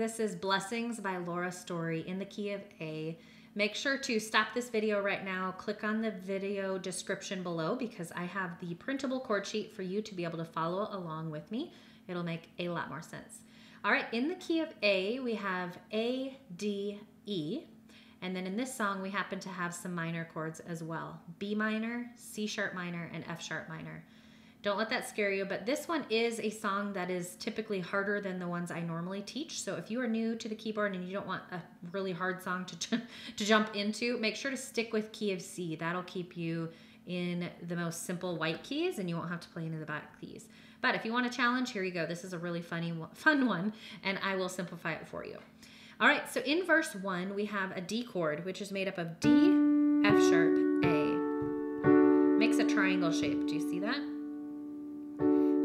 This is Blessings by Laura Story in the key of A. Make sure to stop this video right now. Click on the video description below because I have the printable chord sheet for you to be able to follow along with me. It'll make a lot more sense. All right, in the key of A, we have A, D, E. And then in this song, we happen to have some minor chords as well. B minor, C sharp minor, and F sharp minor. Don't let that scare you, but this one is a song that is typically harder than the ones I normally teach. So if you are new to the keyboard and you don't want a really hard song to jump into, make sure to stick with key of C. That'll keep you in the most simple white keys and you won't have to play into the back keys. But if you want a challenge, here you go. This is a really fun one, and I will simplify it for you. All right, so in verse 1, we have a D chord, which is made up of D, F sharp, A. Makes a triangle shape. Do you see that?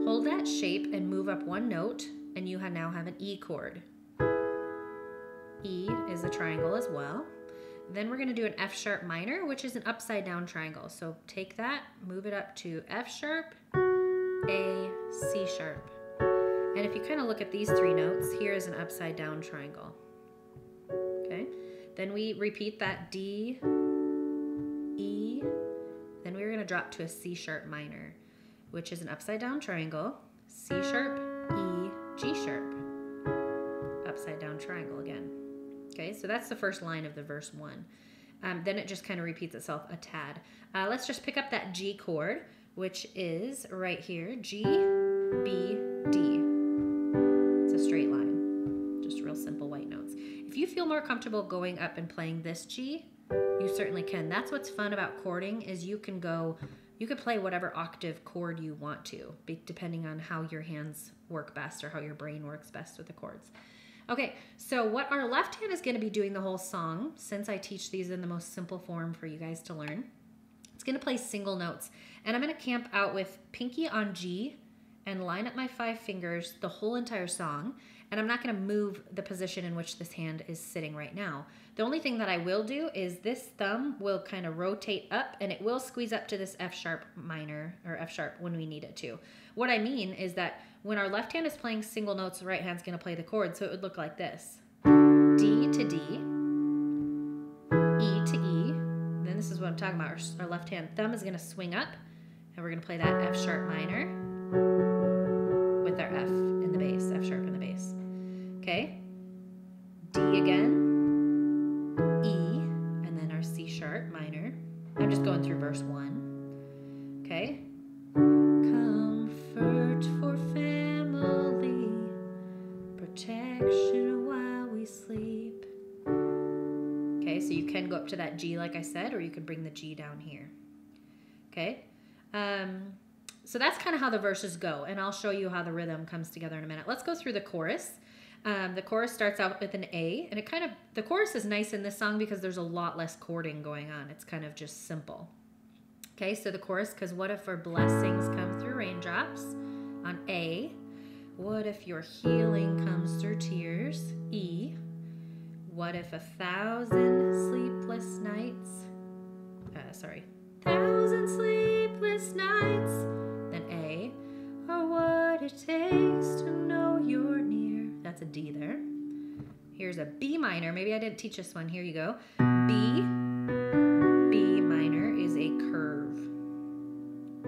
Hold that shape and move up one note, and you now have an E chord. E is a triangle as well. Then we're going to do an F sharp minor, which is an upside down triangle. So take that, move it up to F sharp, A, C sharp. And if you kind of look at these three notes, here is an upside down triangle. Okay, then we repeat that D, E, then we're going to drop to a C sharp minor, which is an upside down triangle, C sharp, E, G sharp, upside down triangle again. Okay, so that's the first line of the verse 1. Then it just kind of repeats itself a tad. Let's just pick up that G chord, which is right here, G, B, D. It's a straight line, just real simple white notes. If you feel more comfortable going up and playing this G, you certainly can. That's what's fun about chording is you can play whatever octave chord you want to, depending on how your hands work best or how your brain works best with the chords. Okay, so what our left hand is going to be doing the whole song, since I teach these in the most simple form for you guys to learn, it's going to play single notes. And I'm going to camp out with pinky on G and line up my 5 fingers the whole entire song. And I'm not going to move the position in which this hand is sitting right now. The only thing that I will do is this thumb will kind of rotate up and it will squeeze up to this F sharp minor or F sharp when we need it to. What I mean is that when our left hand is playing single notes, the right hand's going to play the chord. So it would look like this. D to D, E to E. Then this is what I'm talking about. Our left hand thumb is going to swing up and we're going to play that F sharp minor with our F in the bass, F sharp in the bass. Okay, D again, E, and then our C sharp minor. I'm just going through verse 1. Okay, comfort for family, protection while we sleep. Okay, so you can go up to that G like I said, or you can bring the G down here. Okay, so that's kind of how the verses go, and I'll show you how the rhythm comes together in a minute. Let's go through the chorus. The chorus starts out with an A, and the chorus is nice in this song because there's a lot less chording going on. It's kind of just simple. Okay, so the chorus, because what if our blessings come through raindrops on A? What if your healing comes through tears? E. What if 1,000 sleepless nights? 1,000 sleepless nights. Then A. Or what it takes to know you're near. That's a D there. Here's a B minor. Maybe I didn't teach this one. Here you go. B minor is a curve.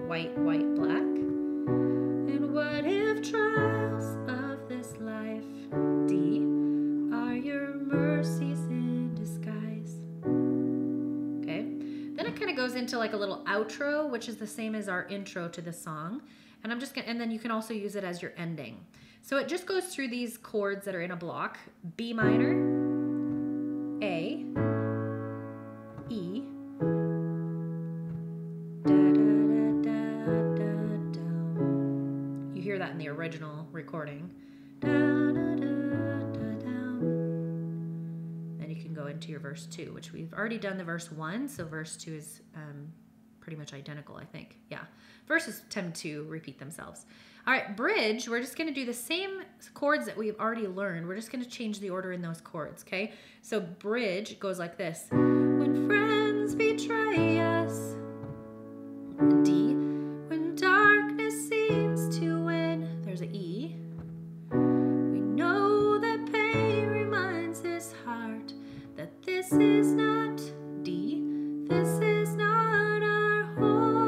White, white, black. And what if trials of this life, D, are your mercies in disguise? Okay. Then it kind of goes into like a little outro, which is the same as our intro to the song. And and then you can also use it as your ending. So it just goes through these chords that are in a block. B minor, A, E, da da da da da da. You hear that in the original recording. Da da da da da. Then you can go into your verse 2, which we've already done the verse 1, so verse 2 is pretty much identical, I think. Yeah, verses tend to repeat themselves. All right, bridge, we're just going to do the same chords that we've already learned. We're just going to change the order in those chords, okay? So bridge goes like this. When friends betray us. D. When darkness seems to win. There's an E. We know that pain This is not D. This is not our home.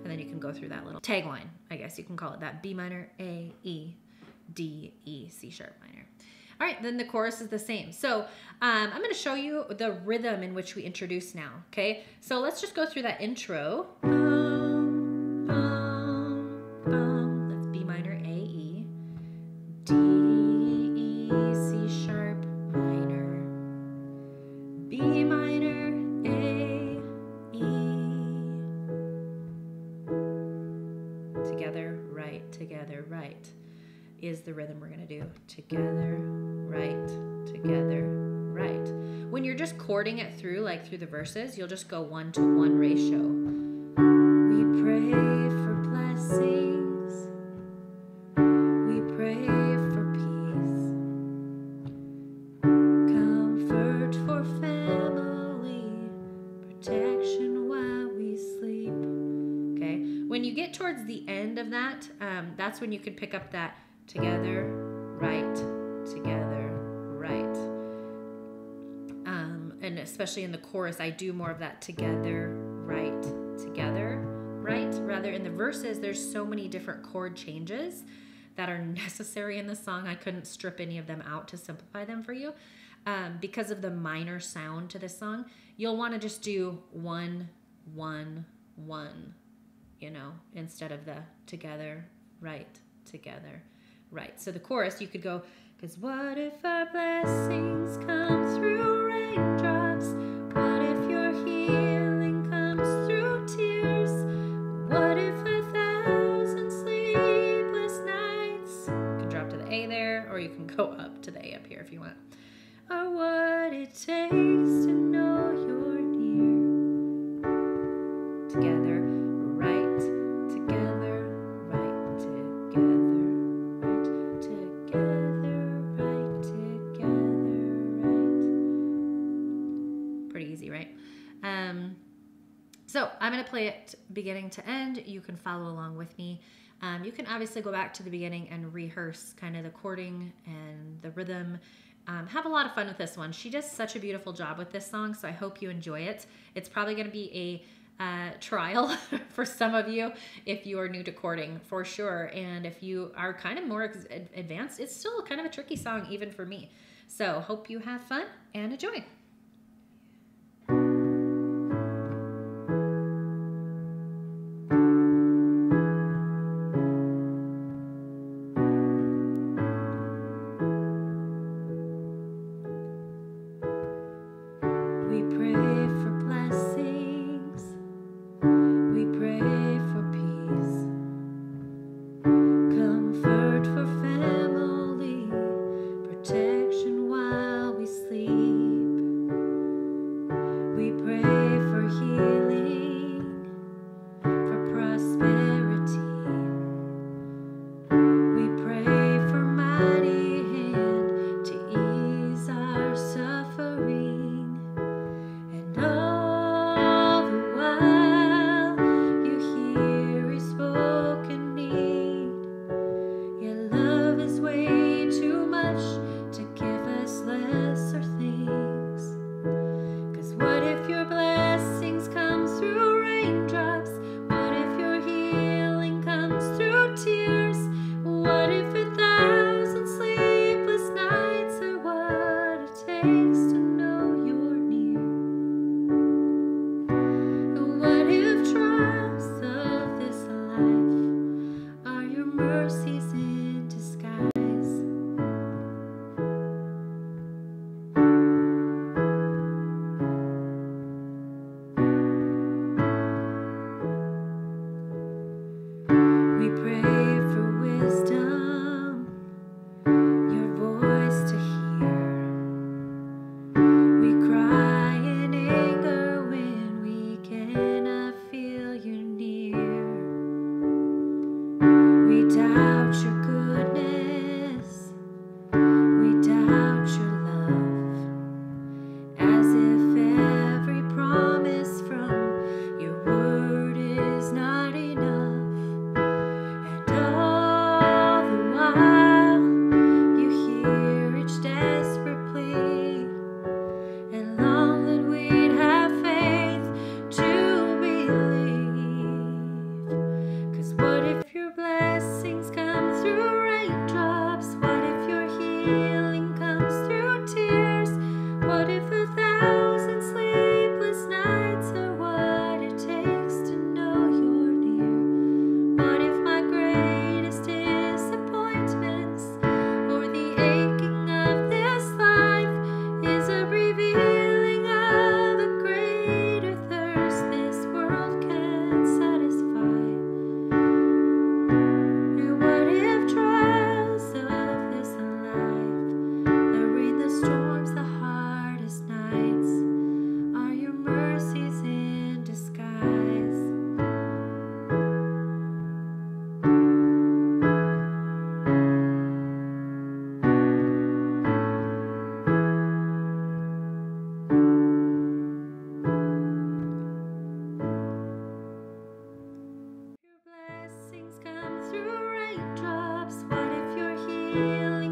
And then you can go through that little tagline, I guess you can call it that. B minor, A, E, D, E, C sharp minor. All right, then the chorus is the same. So I'm going to show you the rhythm in which we introduce now, okay? So let's just go through that intro. Bum, bum, bum. That's B minor, A, E, D, E, C sharp minor, B minor, A, E. Together, right, is the rhythm we're going to do. Together, right, together, right. When you're just chording it through, like through the verses, you'll just go 1-to-1 ratio. We pray for blessings. We pray for peace. Comfort for family. Protection while we sleep. Okay? When you get towards the end of that, that's when you can pick up that together, right, together, right. And especially in the chorus, I do more of that together, right, rather in the verses, there's so many different chord changes that are necessary in the song. I couldn't strip any of them out to simplify them for you. Because of the minor sound to this song, you'll want to just do 1, 1, 1, you know, instead of the together, right, together, right. So the chorus, you could go, because what if our blessings come through raindrops? What if your healing comes through tears? What if 1,000 sleepless nights? You can drop to the A there, or you can go up to the A up here if you want. Or what it takes to know you're near. Together, right, together, right, together, right, together, right, together, right. Pretty easy, right? So I'm going to play it beginning to end. You can follow along with me. You can obviously go back to the beginning and rehearse kind of the chording and the rhythm. Have a lot of fun with this one. She does such a beautiful job with this song, so I hope you enjoy it. It's probably going to be a trial for some of you if you are new to chording, for sure. And if you are kind of more advanced, it's still kind of a tricky song even for me. So hope you have fun and enjoy. We pray for blessings. We pray for peace. Comfort for family. Protection while we sleep. healing comes through tears? What if 1,000 sleepless nights are what it takes to know you're near? What if my greatest disappointments or the aching of this life is a revealing of a greater thirst this world can't satisfy? And what if trials of this life, the rain, the storms, the hardest nights, are your mercies in disguise? Your blessings come through raindrops. What if your healing